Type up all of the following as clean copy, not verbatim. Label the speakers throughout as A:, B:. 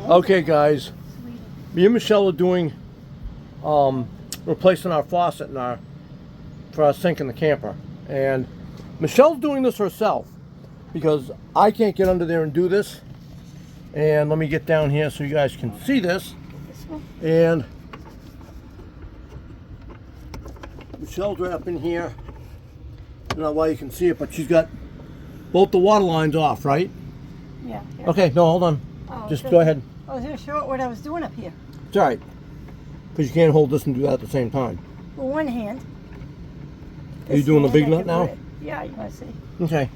A: Okay, guys, me and Michelle are doing replacing our faucet in for our sink in the camper, and Michelle's doing this herself because I can't get under there and do this. And let me get down here so you guys can see this. And Michelle's right up in here. I don't know why you can see it, but she's got both the water lines off, right?
B: Yeah.
A: Okay, no, hold on. Just go ahead.
B: I was going to show it what I was doing up here.
A: It's all right. Because you can't hold this and do that at the same time.
B: With one hand.
A: Are you doing the big nut now?
B: Yeah, you want to see.
A: Okay.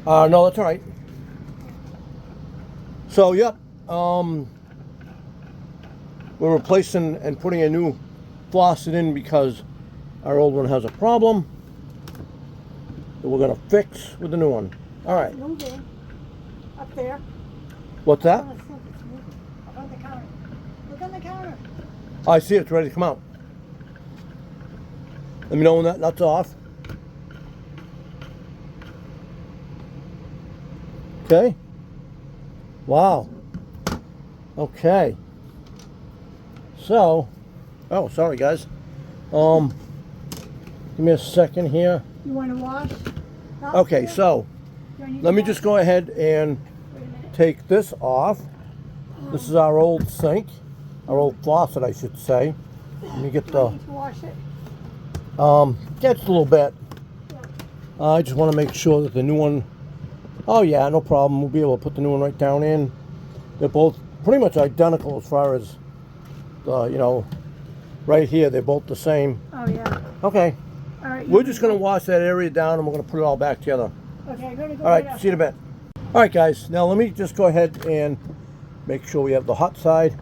A: No, that's all right. So, yep. We're replacing and putting a new faucet in because our old one has a problem that we're going to fix with the new one. All right.
B: Up there.
A: What's that?
B: Up on the counter. Look on the counter.
A: Oh, I see it. It's ready to come out. Let me know when that nut's off. Okay. Wow. Okay. So, oh, sorry guys. Give me a second here.
B: You want to wash?
A: Okay, so let me just go ahead and take this off. This is our old sink, our old faucet, I should say. Let me get the.
B: Wash it.
A: Gets a little bit. I just want to make sure that the new one. Oh yeah, no problem. We'll be able to put the new one right down in. They're both pretty much identical as far as the, you know, right here. They're both the same.
B: Oh yeah.
A: Okay.
B: All right.
A: We're just going to wash that area down and we're going to put it all back together.
B: Okay, I'm going to go.
A: All right, see you in a bit. All right, guys. Now let me just go ahead and make sure we have the hot side.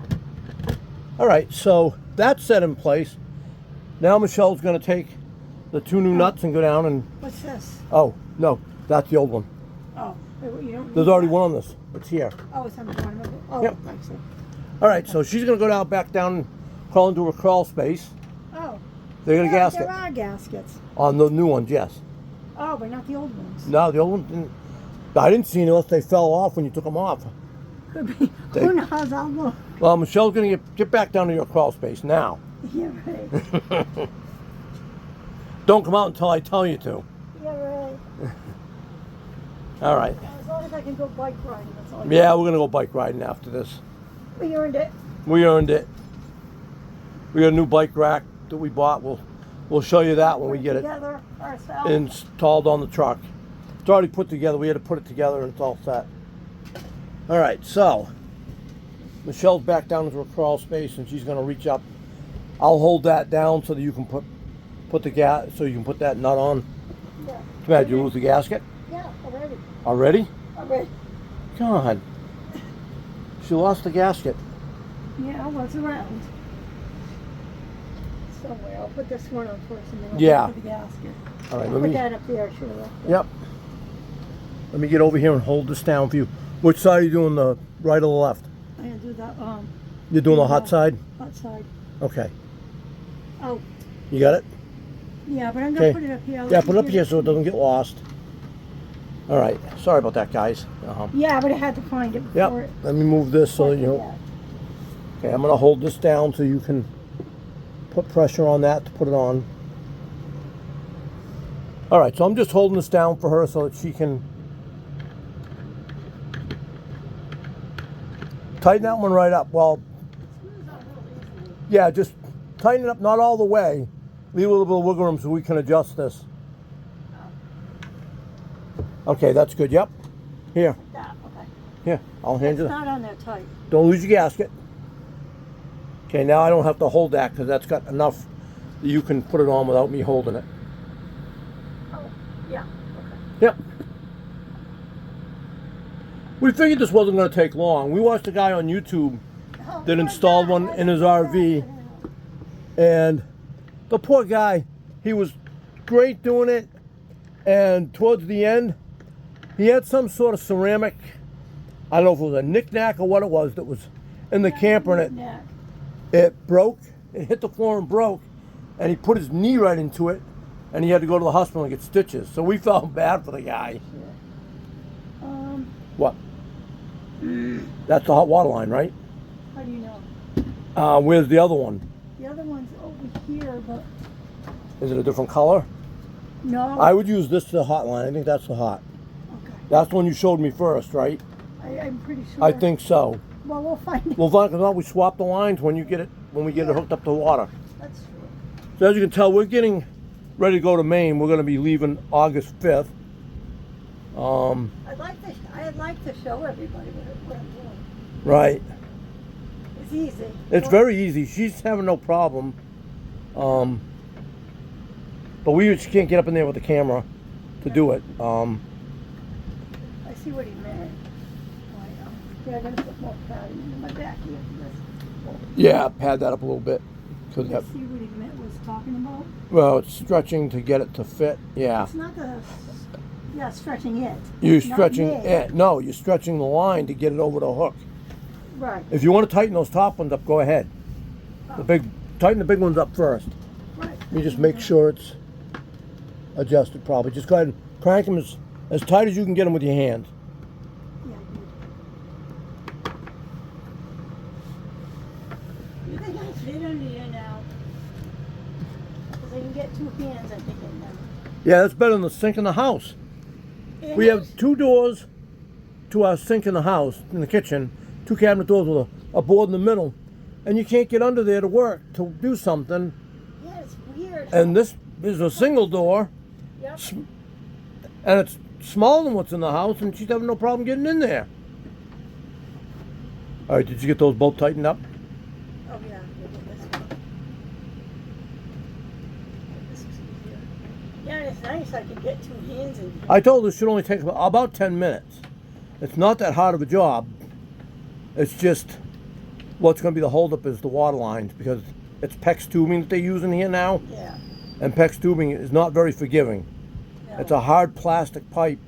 A: All right, so that's set in place. Now Michelle's going to take the two new nuts and go down and.
B: What's this?
A: Oh no, that's the old one.
B: Oh, you don't.
A: There's already one on this. It's here.
B: Oh, it's on the bottom of it. Oh,
A: Yep.
B: I see.
A: All right, so she's going to go down, back down, and crawl into her crawl space.
B: Oh.
A: They're going to gasket.
B: There are gaskets.
A: On the new ones, yes.
B: Oh, but not the old ones.
A: No, the old one didn't. I didn't see any unless they fell off when you took them off.
B: Could be. Who knows? I'll look.
A: Well, Michelle's going to get back down to your crawl space now.
B: Yeah, right.
A: Don't come out until I tell you to.
B: Yeah, right.
A: All right.
B: As long as I can go bike riding, that's all.
A: Yeah, we're going to go bike riding after this.
B: We earned it.
A: We earned it. We got a new bike rack that we bought. We'll show you that when we get it installed on the truck. It's already put together. We had to put it together and it's all set. All right, so Michelle's back down into her crawl space and she's going to reach up. I'll hold that down so that you can put the gas, so you can put that nut on.
B: Yeah.
A: Too bad you lose the gasket.
B: Yeah, already.
A: Already?
B: Already.
A: God. She lost the gasket.
B: Yeah, what's around? Somewhere. I'll put this one on first and then I'll
A: Yeah.
B: put the gasket.
A: All right,
B: Put that up there, sure.
A: Yep. Let me get over here and hold this down for you. Which side are you doing, the right or the left?
B: I'm going to do that.
A: You're doing the hot side?
B: Hot side.
A: Okay.
B: Oh.
A: You got it?
B: Yeah, but I'm going to put it up here.
A: Yeah, put it up here so it doesn't get lost. All right. Sorry about that, guys.
B: Yeah, but I had to find it before.
A: Yep. Let me move this so that you know. Okay, I'm going to hold this down so you can put pressure on that to put it on. All right, so I'm just holding this down for her so that she can tighten that one right up. Well, yeah, just tighten it up, not all the way. Leave a little bit of wiggle room so we can adjust this. Okay, that's good. Yep. Here.
B: Okay.
A: Here, I'll hand you
B: It's
A: that.
B: not on there tight.
A: Don't lose your gasket. Okay, now I don't have to hold that because that's got enough that you can put it on without me holding it.
B: Oh, yeah. Okay.
A: Yep. We figured this wasn't going to take long. We watched a guy on YouTube that installed one in his RV, and the poor guy, he was great doing it, and towards the end, he had some sort of ceramic, I don't know if it was a knick-knack or what it was, that was in the camper, and it broke. It hit the floor and broke, and he put his knee right into it, and he had to go to the hospital and get stitches. So we felt bad for the guy.
B: Yeah.
A: What? That's the hot water line, right?
B: How do you know?
A: Where's the other one?
B: The other one's over here, but
A: Is it a different color?
B: no.
A: I would use this to the hot line. I think that's the hot.
B: Okay.
A: That's the one you showed me first, right?
B: I'm pretty sure.
A: I think so.
B: Well, we'll find it.
A: Well, because we swap the lines when we get it hooked up to water.
B: That's true.
A: So as you can tell, we're getting ready to go to Maine. We're going to be leaving August 5th.
B: I'd like to show everybody what I'm doing.
A: Right.
B: It's easy.
A: It's very easy. She's having no problem. But we just can't get up in there with the camera to do it.
B: I see what he meant. Yeah, I'm gonna put more padding in my back here for this.
A: Yeah, pad that up a little bit.
B: I see what he meant was talking about.
A: Well, it's stretching to get it to fit. Yeah.
B: It's not stretching it.
A: You're
B: Not
A: stretching
B: me.
A: it. No, you're stretching the line to get it over the hook.
B: Right.
A: If you want to tighten those top ones up, go ahead. Tighten the big ones up first.
B: Right.
A: Let me just make sure it's adjusted properly. Just go ahead and crank them as tight as you can get them with your hands.
B: Yeah, I did. You think I fit under here now? Because I can get two hands, I think, in them.
A: Yeah, that's better than the sink in the house. We have 2 doors to our sink in the house, in the kitchen, 2 cabinet doors with a board in the middle, and you can't get under there to work, to do something.
B: Yeah, it's weird.
A: And this is a single door,
B: Yep.
A: and it's smaller than what's in the house, and she's having no problem getting in there. All right, did you get those both tightened up?
B: Oh, yeah. This one. This is easier. Yeah, and it's nice. I can get 2 hands in here.
A: I told her it should only take about 10 minutes. It's not that hard of a job. It's just what's going to be the holdup is the water lines, because it's PEX tubing that they're using here now,
B: Yeah.
A: and PEX tubing is not very forgiving.
B: No.
A: It's a hard plastic pipe,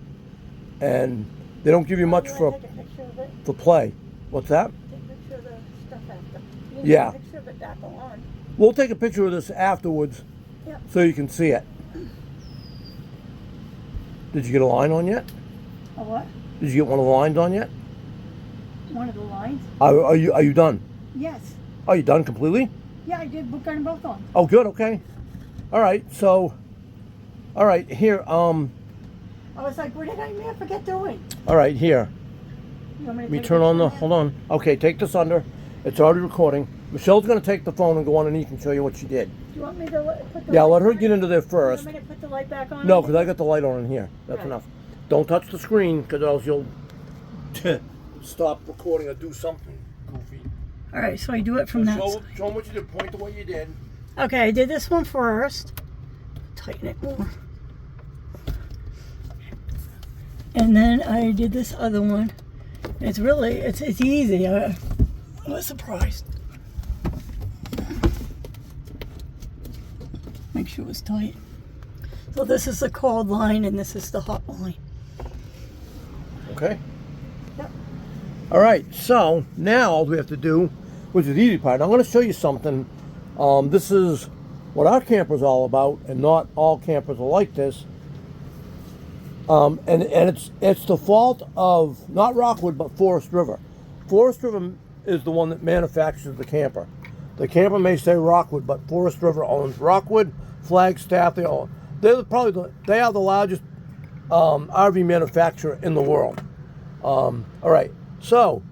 A: and they don't give you much
B: You wanna
A: for
B: take a picture of it?
A: play. What's that?
B: Take a picture of the stuff after. You can
A: Yeah.
B: take a picture of it back on.
A: We'll take a picture of this afterwards
B: Yep.
A: so you can see it. Did you get a line on yet?
B: A what?
A: Did you get one of the lines on yet?
B: One of the lines?
A: Are you done?
B: Yes.
A: Are you done completely?
B: Yeah, I did. Book on both on.
A: Oh, good. Okay. All right. So, all right. Here.
B: I was like, what did I forget doing?
A: All right. Here.
B: You want me
A: Let
B: to
A: me
B: take a
A: turn on
B: picture
A: the.
B: of
A: Hold on. Okay. Take this under. It's already recording. Michelle's gonna take the phone and go underneath and show you what she did.
B: that? Do you want me to put the
A: Yeah.
B: light
A: Let her
B: on
A: get
B: it?
A: into there
B: Do you
A: first.
B: want me to put the light back on?
A: No, because I got the light on in here. That's
B: Right.
A: enough. Don't touch the screen, because else you'll stop recording or do something goofy.
B: All right, so I do it from that
A: Show
B: side.
A: them what you did. Point to what you did.
B: Okay, I did this one first. Tighten it more. And then I did this other one. It's really, it's easy. I was surprised. Make sure it was tight. So this is the cold line and this is the hot line.
A: Okay.
B: Yep.
A: All right. So now all we have to do, which is the easy part. I'm going to show you something. This is what our camper's all about, and not all campers are like this. And it's the fault of not Rockwood but Forest River. Forest River is the one that manufactures the camper. The camper may say Rockwood, but Forest River owns Rockwood, Flagstaff. They are the largest RV manufacturer in the world. All right, so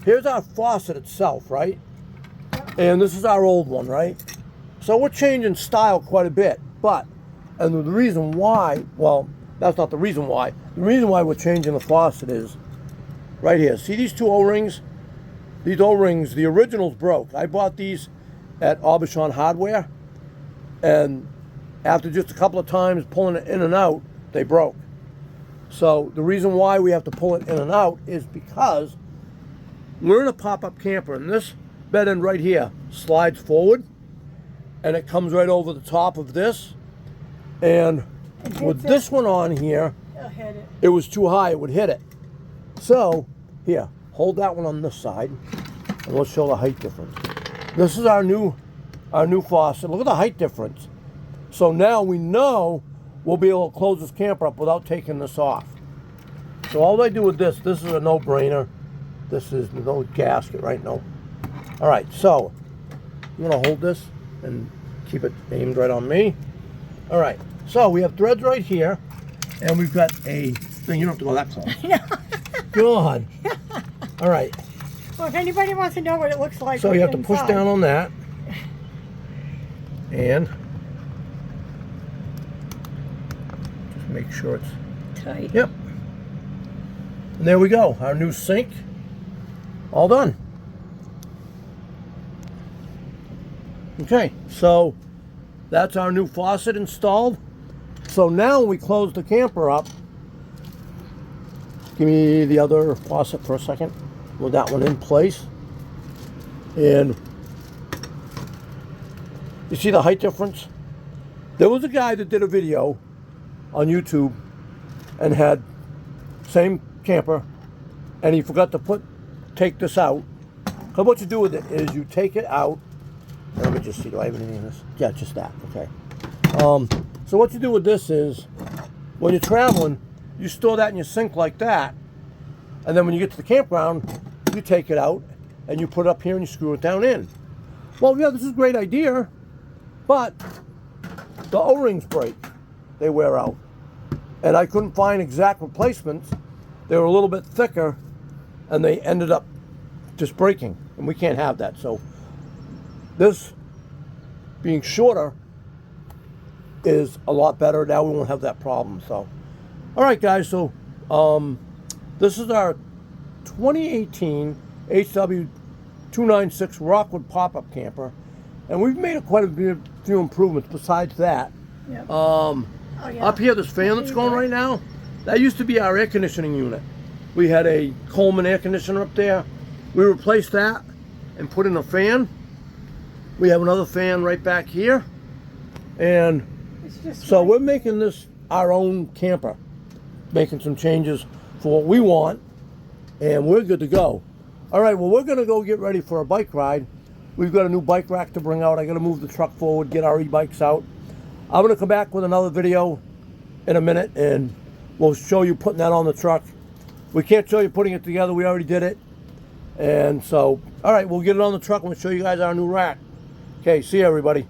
A: here's our faucet itself, right? And this is our old one, right? So we're changing style quite a bit, and the reason why, well, that's not the reason why. The reason why we're changing the faucet is right here. See these 2 O-rings? These O-rings, the originals broke. I bought these at Aubuchon Hardware, and after just a couple of times pulling it in and out, they broke. So the reason why we have to pull it in and out is because we're in a pop-up camper, and this bed end right here slides forward, and it comes right over the top of this. And with this one on here, it was too high, it would hit it. So, here, hold that one on this side, and let's show the height difference. This is our new faucet. Look at the height difference. So now we know we'll be able to close this camper up without taking this off. So all I do with this is a no-brainer. This is no gasket, right? No. All right, so you want to hold this and keep it aimed right on me. All right, so we have threads right here, and we've got a thing. You don't have to go that close. God. All right.
B: Well, if anybody wants to know what it looks like,
A: So you have to push down on that, and just make sure it's
B: tight.
A: Yep. And there we go. Our new sink. All done. Okay, so that's our new faucet installed. So now when we close the camper up, give me the other faucet for a second with that one in place. And you see the height difference? There was a guy that did a video on YouTube and had same camper, and he forgot to take this out. Because what you do with it is you take it out. Let me just see, do I have anything in this? Yeah, just that, okay. So what you do with this is, when you're traveling, you store that in your sink like that, and then when you get to the campground, you take it out, and you put it up here and you screw it down in. Well, yeah, this is a great idea, but the O-rings break. They wear out. And I couldn't find exact replacements. They were a little bit thicker, and they ended up just breaking, and we can't have that. So this being shorter is a lot better. Now we won't have that problem. So, all right, guys. So this is our 2018 HW296 Rockwood pop-up camper, and we've made quite a few improvements. Besides that,
B: Yep.
A: Up here, this fan that's going right now, that used to be our air conditioning unit. We had a Coleman air conditioner up there. We replaced that and put in a fan. We have another fan right back here. And
B: It's just
A: so we're making this our own camper. Making some changes for what we want. And we're good to go. All right, well, we're going to go get ready for a bike ride. We've got a new bike rack to bring out. I got to move the truck forward, get our e-bikes out. I'm going to come back with another video in a minute, and we'll show you putting that on the truck. We can't show you putting it together. We already did it. And so, all right, we'll get it on the truck and we'll show you guys our new rack. Okay, see you, everybody.